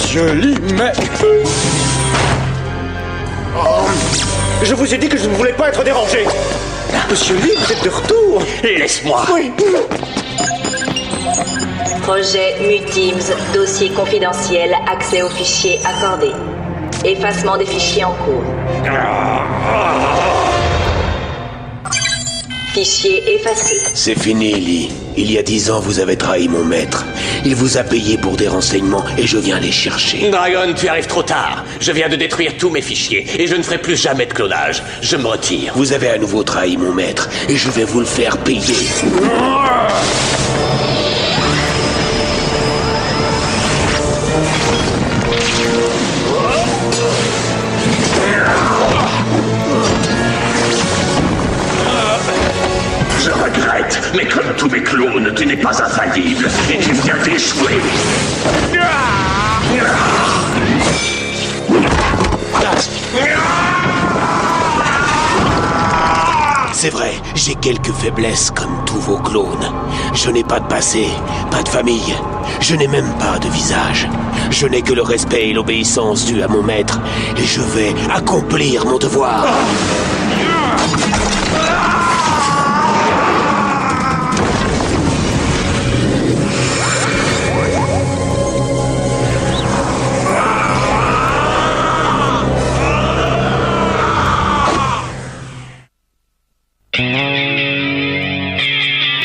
Monsieur Lee, mais... Je vous ai dit que je ne voulais pas être dérangé. Monsieur Lee, vous êtes de retour. Laisse-moi. Oui. Projet MUTEAMS, dossier confidentiel, accès aux fichiers accordé. Effacement des fichiers en cours. Fichier effacé. C'est fini, Lee. Il y a 10 ans, vous avez trahi mon maître. Il vous a payé pour des renseignements et je viens les chercher. Dragon, tu arrives trop tard. Je viens de détruire tous mes fichiers et je ne ferai plus jamais de clonage. Je me retire. Vous avez à nouveau trahi mon maître et je vais vous le faire payer. Je regrette, mais comme tous mes clones, tu n'es pas infaillible et tu viens d'échouer. C'est vrai, j'ai quelques faiblesses comme tous vos clones. Je n'ai pas de passé, pas de famille. Je n'ai même pas de visage. Je n'ai que le respect et l'obéissance dus à mon maître. Et je vais accomplir mon devoir.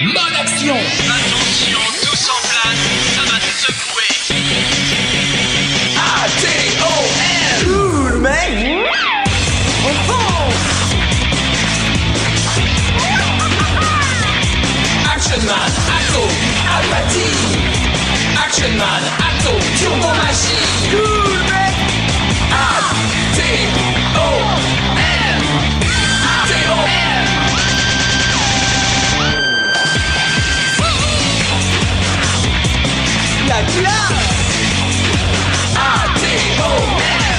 Mode action. Attention, tous en place, ça va te secouer. A-T-O-M. Cool, mec. On fonce. Action Man, Atto, Apathie. Action Man, Atto, Turbo Machine. Cool, mec. A-T-O-M. A-T-O-M. La classe. A-T-O-M.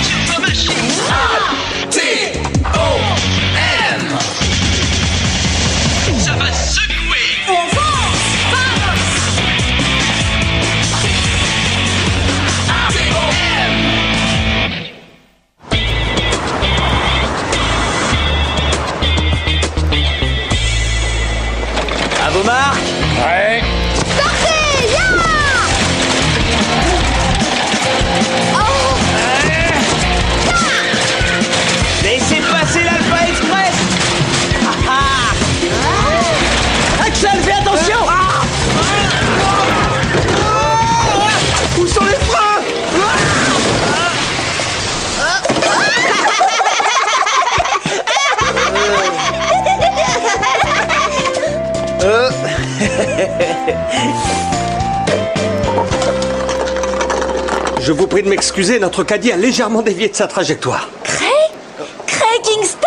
Turbo Machine. A-T-O-M. Ça va secouer. On fonce. A-T-O-M. À vos marques. Ouais. Laissez passer l'Alpha Express. Axel, fais attention. Où sont les freins? Je vous prie de m'excuser, notre caddie a légèrement dévié de sa trajectoire. Craig Kingston.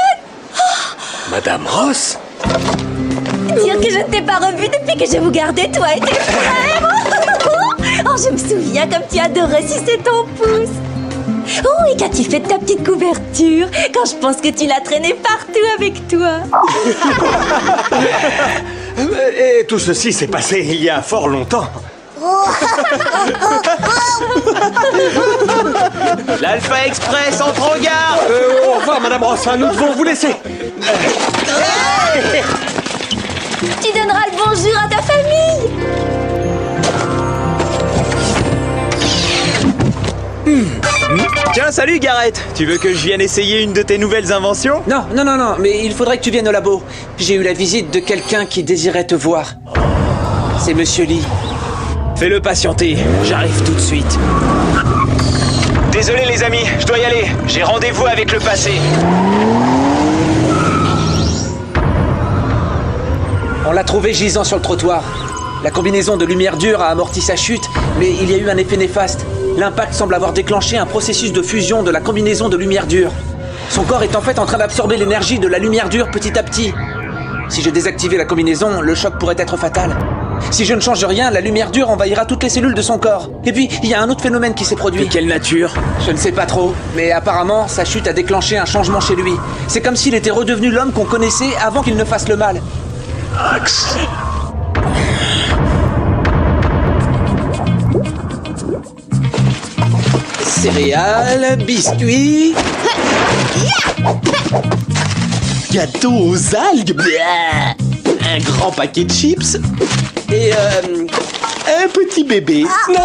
Madame Ross? Dire que je ne t'ai pas revu depuis que je vous gardais, toi et tes frères. Oh, je me souviens comme tu adorais sucer ton pouce. Oh, et qu'as-tu fait de ta petite couverture quand je pense que tu l'as traînée partout avec toi. Et tout ceci s'est passé il y a fort longtemps. L'Alpha Express entre en gare. Au revoir, Madame Ross, nous devons vous laisser. Tu donneras le bonjour à ta famille. Tiens, salut Gareth. Tu veux que je vienne essayer une de tes nouvelles inventions? Non, mais il faudrait que tu viennes au labo. J'ai eu la visite de quelqu'un qui désirait te voir. C'est Monsieur Lee. Fais-le patienter, j'arrive tout de suite. Désolé les amis, je dois y aller. J'ai rendez-vous avec le passé. On l'a trouvé gisant sur le trottoir. La combinaison de lumière dure a amorti sa chute, mais il y a eu un effet néfaste. L'impact semble avoir déclenché un processus de fusion de la combinaison de lumière dure. Son corps est en fait en train d'absorber l'énergie de la lumière dure petit à petit. Si je désactivais la combinaison, le choc pourrait être fatal. Si je ne change rien, la lumière dure envahira toutes les cellules de son corps. Et puis, il y a un autre phénomène qui s'est produit. De quelle nature? Je ne sais pas trop, mais apparemment, sa chute a déclenché un changement chez lui. C'est comme s'il était redevenu l'homme qu'on connaissait avant qu'il ne fasse le mal. Axel. céréales, biscuits... Gâteau aux algues. Un grand paquet de chips. Et un petit bébé. Non.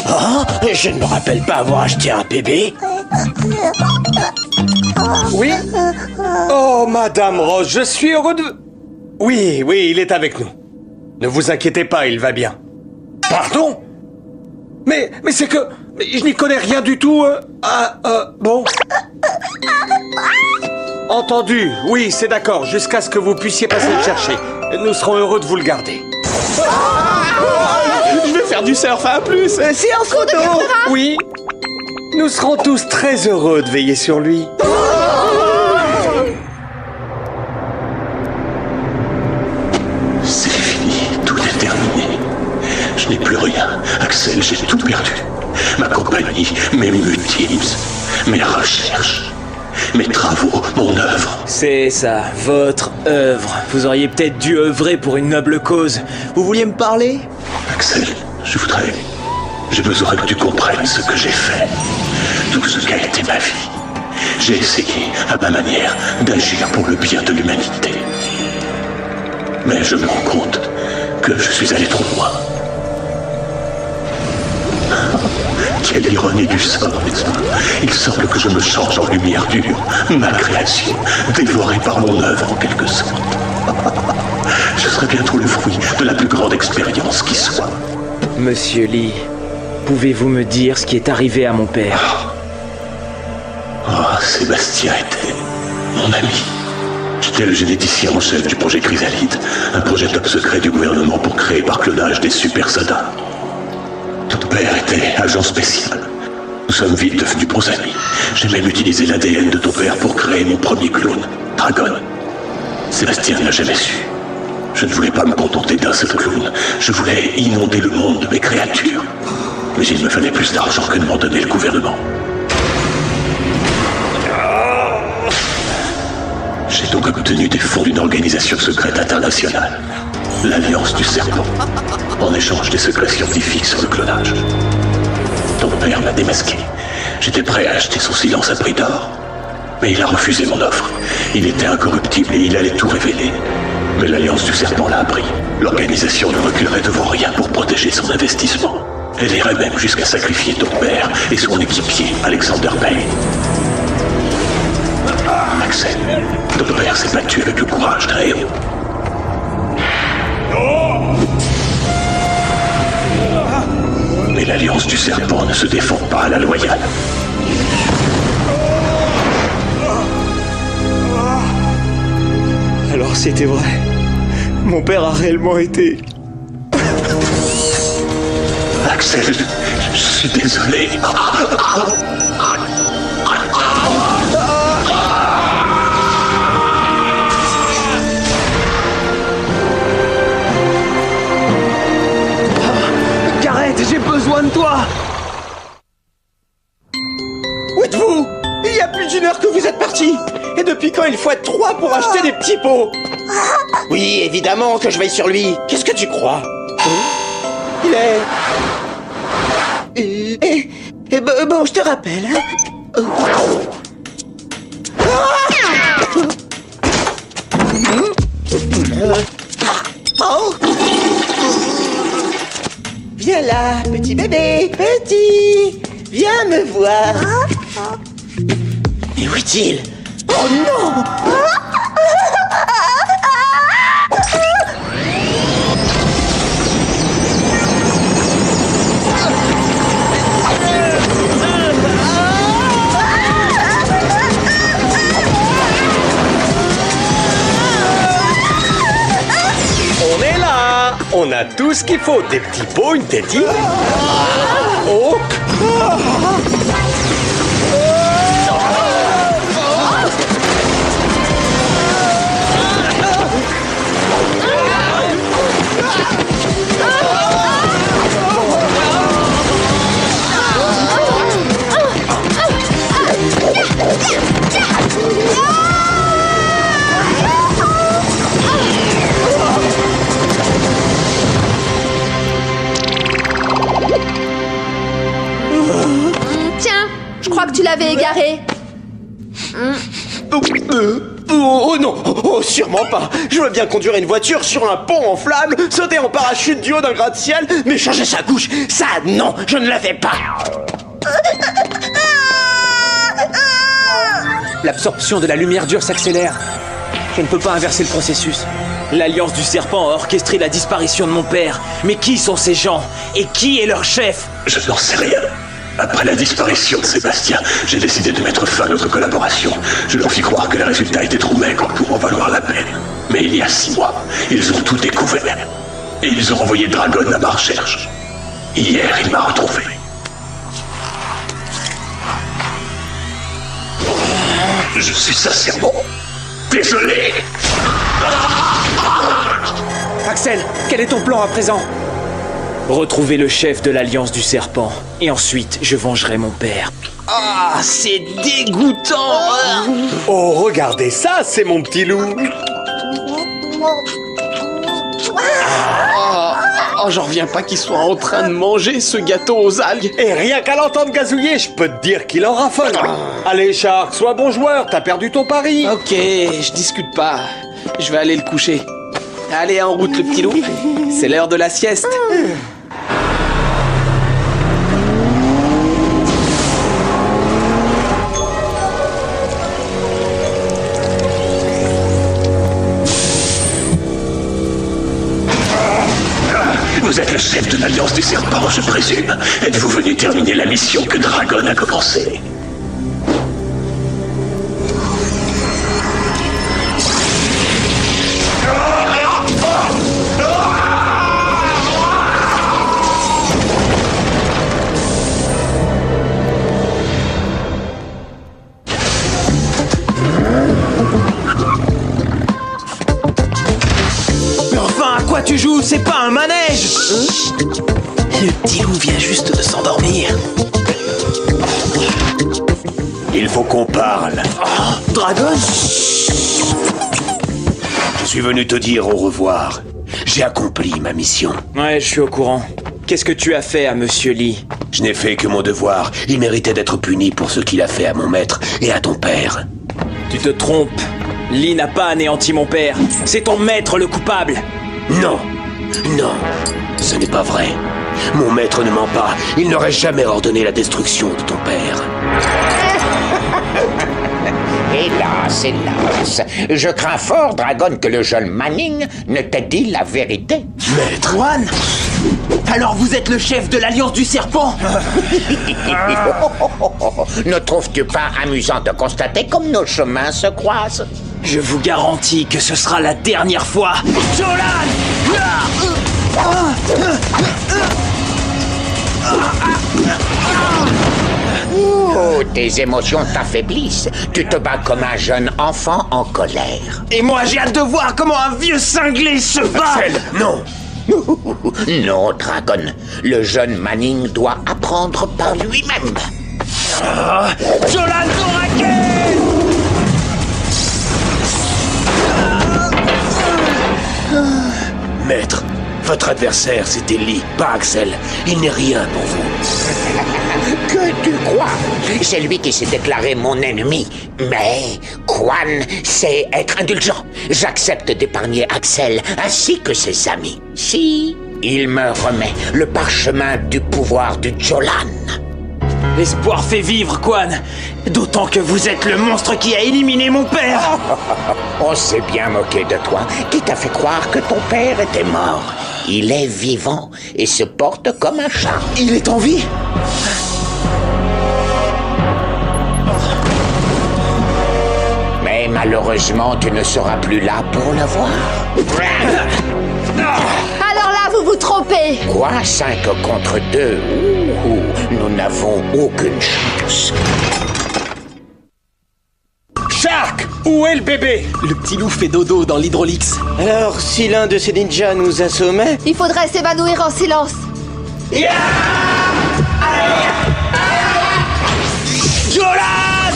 Oh, je ne me rappelle pas avoir acheté un bébé. Oui? Oh, Madame Rose, je suis heureux de... Oui, il est avec nous. Ne vous inquiétez pas, il va bien. Pardon? Mais c'est que... mais je n'y connais rien du tout. Bon. Entendu, oui, c'est d'accord, jusqu'à ce que vous puissiez passer le chercher. Nous serons heureux de vous le garder. Je vais faire du surf à plus. Séance photo. Oui. Nous serons tous très heureux de veiller sur lui. C'est fini, tout est terminé. Je n'ai plus rien. Axel, j'ai tout perdu. Ma compagnie, mes mutimes, mes recherches, mes travaux, mon œuvre. C'est ça, votre œuvre. Vous auriez peut-être dû œuvrer pour une noble cause. Vous vouliez me parler? Axel, j'ai besoin que tu comprennes ce que j'ai fait. Tout ce qu'a été ma vie. J'ai essayé, à ma manière, d'agir pour le bien de l'humanité. Mais je me rends compte que je suis allé trop loin. Quelle ironie du sort, n'est-ce pas? Il semble que je me change en lumière dure, ma création, dévorée par mon œuvre en quelque sorte. Je serai bientôt le fruit de la plus grande expérience qui soit. Monsieur Lee, pouvez-vous me dire ce qui est arrivé à mon père? Sébastien était mon ami. J'étais le généticien en chef du projet Chrysalide, un projet top secret du gouvernement pour créer par clonage des super soldats. Ton père était agent spécial. Nous sommes vite devenus bons amis. J'ai même utilisé l'ADN de ton père pour créer mon premier clone, Dragon. Sébastien n'a jamais su. Je ne voulais pas me contenter d'un seul clone. Je voulais inonder le monde de mes créatures. Mais il me fallait plus d'argent que de m'en donner le gouvernement. J'ai donc obtenu des fonds d'une organisation secrète internationale, l'Alliance du Serpent, en échange des secrets scientifiques sur le clonage. Ton père m'a démasqué. J'étais prêt à acheter son silence à prix d'or. Mais il a refusé mon offre. Il était incorruptible et il allait tout révéler. Mais l'Alliance du Serpent l'a appris. L'organisation ne reculerait devant rien pour protéger son investissement. Elle irait même jusqu'à sacrifier ton père et son équipier, Alexander Payne. Axel, ton père s'est battu avec le courage d'un héros. Mais l'Alliance du Serpent ne se défend pas à la loyale. Alors c'était vrai. Mon père a réellement été... Axel, je suis désolé. J'ai besoin de toi. Où êtes-vous? Il y a plus d'1 heure que vous êtes partis. Et depuis quand il faut être 3 pour acheter des petits pots? Oui, évidemment que je veille sur lui. Qu'est-ce que tu crois? Il est... bon, je te rappelle. Viens là, petit bébé, petit. Viens me voir. Mais où est-il? Oh non! On est là. On a tout ce qu'il faut. Des petits pots, une tétine. Oh. l'avez égaré. Oh non, oh sûrement pas. Je veux bien conduire une voiture sur un pont en flammes, sauter en parachute du haut d'un gratte-ciel, mais changer sa couche, ça non, je ne la fais pas. L'absorption de la lumière dure s'accélère. Je ne peux pas inverser le processus. L'Alliance du Serpent a orchestré la disparition de mon père. Mais qui sont ces gens? Et qui est leur chef? Je n'en sais rien. Après la disparition de Sébastien, j'ai décidé de mettre fin à notre collaboration. Je leur fis croire que les résultats étaient trop maigres pour en valoir la peine. Mais il y a 6 mois, ils ont tout découvert. Et ils ont envoyé Dragon à ma recherche. Hier, il m'a retrouvé. Je suis sincèrement désolé. Axel, quel est ton plan à présent? Retrouver le chef de l'Alliance du Serpent. Et ensuite, je vengerai mon père. Ah, c'est dégoûtant. Oh, regardez ça, c'est mon petit loup. Oh, j'en reviens pas qu'il soit en train de manger ce gâteau aux algues. Et rien qu'à l'entendre gazouiller, je peux te dire qu'il en raffole. Allez, Shark, sois bon joueur, t'as perdu ton pari. Ok, je discute pas. Je vais aller le coucher. Allez, en route le petit loup. C'est l'heure de la sieste. Vous êtes le chef de l'Alliance du Serpent, je présume. Êtes-vous venu terminer la mission que Dragon a commencée? Tu joues, c'est pas un manège. Le petit loup vient juste de s'endormir. Il faut qu'on parle. Oh, Dragon. Je suis venu te dire au revoir. J'ai accompli ma mission. Ouais, je suis au courant. Qu'est-ce que tu as fait à Monsieur Lee? Je n'ai fait que mon devoir. Il méritait d'être puni pour ce qu'il a fait à mon maître et à ton père. Tu te trompes. Lee n'a pas anéanti mon père. C'est ton maître le coupable. Non, non, ce n'est pas vrai. Mon maître ne ment pas. Il n'aurait jamais ordonné la destruction de ton père. Hélas, hélas. Je crains fort, Dragon, que le jeune Manning ne t'ait dit la vérité. Maître. Juan, alors vous êtes le chef de l'Alliance du Serpent? Ne trouves-tu pas amusant de constater comme nos chemins se croisent? Je vous garantis que ce sera la dernière fois. Jolan! Oh, tes émotions t'affaiblissent. Tu te bats comme un jeune enfant en colère. Et moi, j'ai hâte de voir comment un vieux cinglé se bat. Axel, non. Non, Dragon. Le jeune Manning doit apprendre par lui-même. Jolan, ton raquet! Maître, votre adversaire, c'était Lee, pas Axel. Il n'est rien pour vous. Que tu crois? C'est lui qui s'est déclaré mon ennemi. Mais Quan sait être indulgent. J'accepte d'épargner Axel ainsi que ses amis. Si il me remet le parchemin du pouvoir du Jolan. L'espoir fait vivre, Quan. D'autant que vous êtes le monstre qui a éliminé mon père. On s'est bien moqué de toi. Qui t'a fait croire que ton père était mort? Il est vivant et se porte comme un chat. Il est en vie? Mais malheureusement, tu ne seras plus là pour le voir. Alors là, vous vous trompez. Quoi? 5 contre 2? Nous n'avons aucune chance. Shark, où est le bébé? Le petit loup fait dodo dans l'Hydraulix. Alors, si l'un de ces ninjas nous assommait... Il faudrait s'évanouir en silence. Jolan!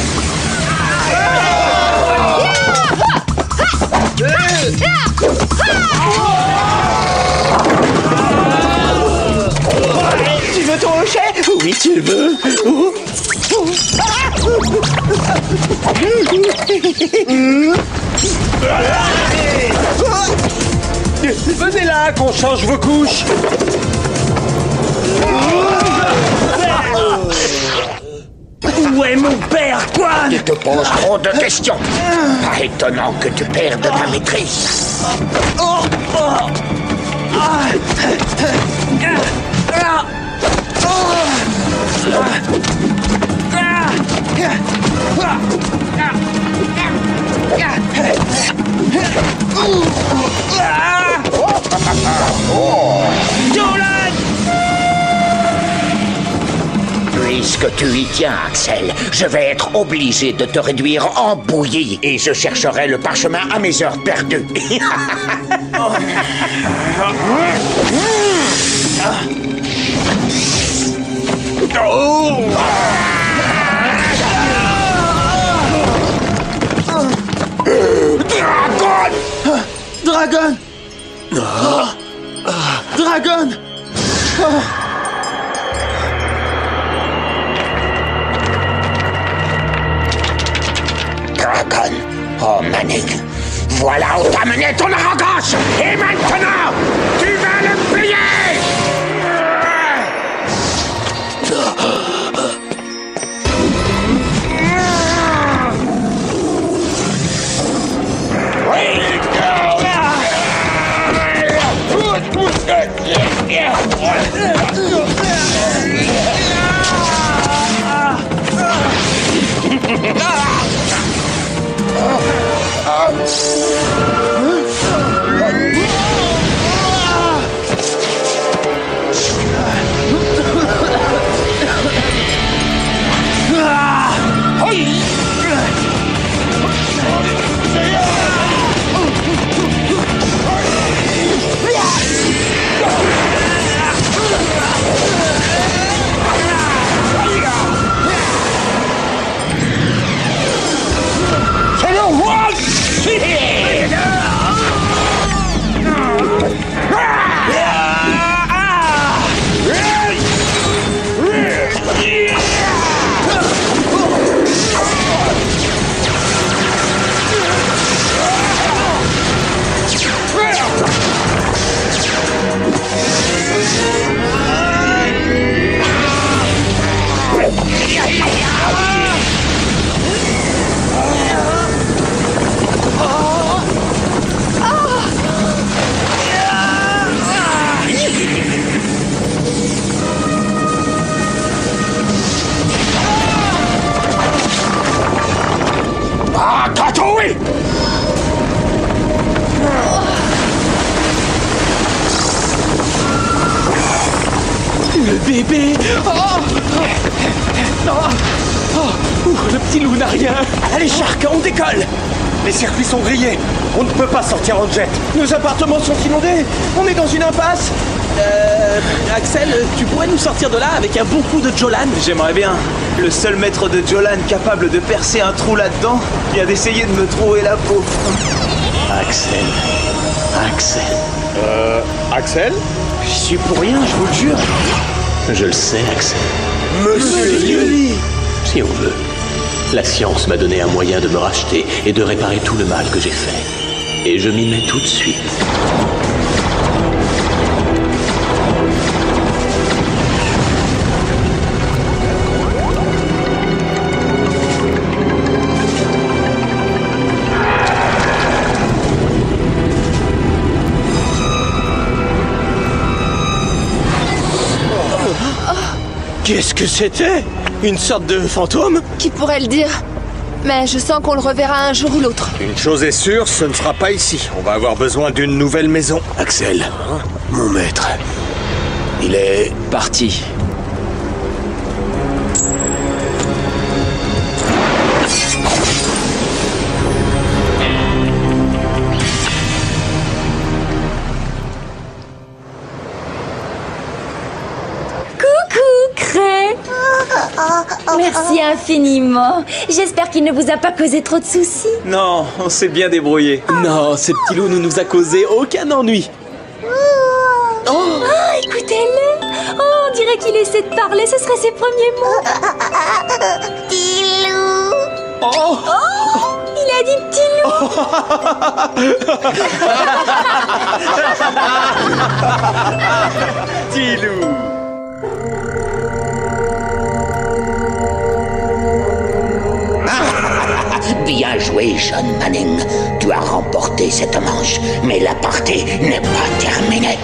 Tu veux ton hochet? Oui, tu le veux. Venez là, qu'on change vos couches. Où est mon père, Quan? Tu te poses trop de questions. Pas étonnant que tu perdes ta maîtrise. Puisque tu y tiens, Axel, je vais être obligé de te réduire en bouillie et je chercherai le parchemin à mes heures perdues. Dragon! Dragon! Dragon, oh Manning, voilà où t'as mené ton arrogance! Et maintenant, tu vas le payer! Le bébé! Le petit loup n'a rien! Allez, Shark, on décolle! Les circuits sont grillés. On ne peut pas sortir en jet. Nos appartements sont inondés! On est dans une impasse! Axel, tu pourrais nous sortir de là avec un bon coup de Jolan? J'aimerais bien. Le seul maître de Jolan capable de percer un trou là-dedans vient d'essayer de me trouer la peau. Axel. Axel? J'y suis pour rien, je vous le jure! Je le sais, Axel. Monsieur Yuli! Si on veut. La science m'a donné un moyen de me racheter et de réparer tout le mal que j'ai fait. Et je m'y mets tout de suite. Qu'est-ce que c'était? Une sorte de fantôme? Qui pourrait le dire? Mais je sens qu'on le reverra un jour ou l'autre. Une chose est sûre, ce ne sera pas ici. On va avoir besoin d'une nouvelle maison. Axel, mon maître, il est Parti. Merci infiniment. J'espère qu'il ne vous a pas causé trop de soucis. Non, on s'est bien débrouillé. Non, ce petit loup ne nous a causé aucun ennui. Écoutez-le. On dirait qu'il essaie de parler. Ce seraient ses premiers mots. Petit loup. Oh, il a dit petit loup. Petit loup. Bien joué, John Manning. Tu as remporté cette manche, mais la partie n'est pas terminée.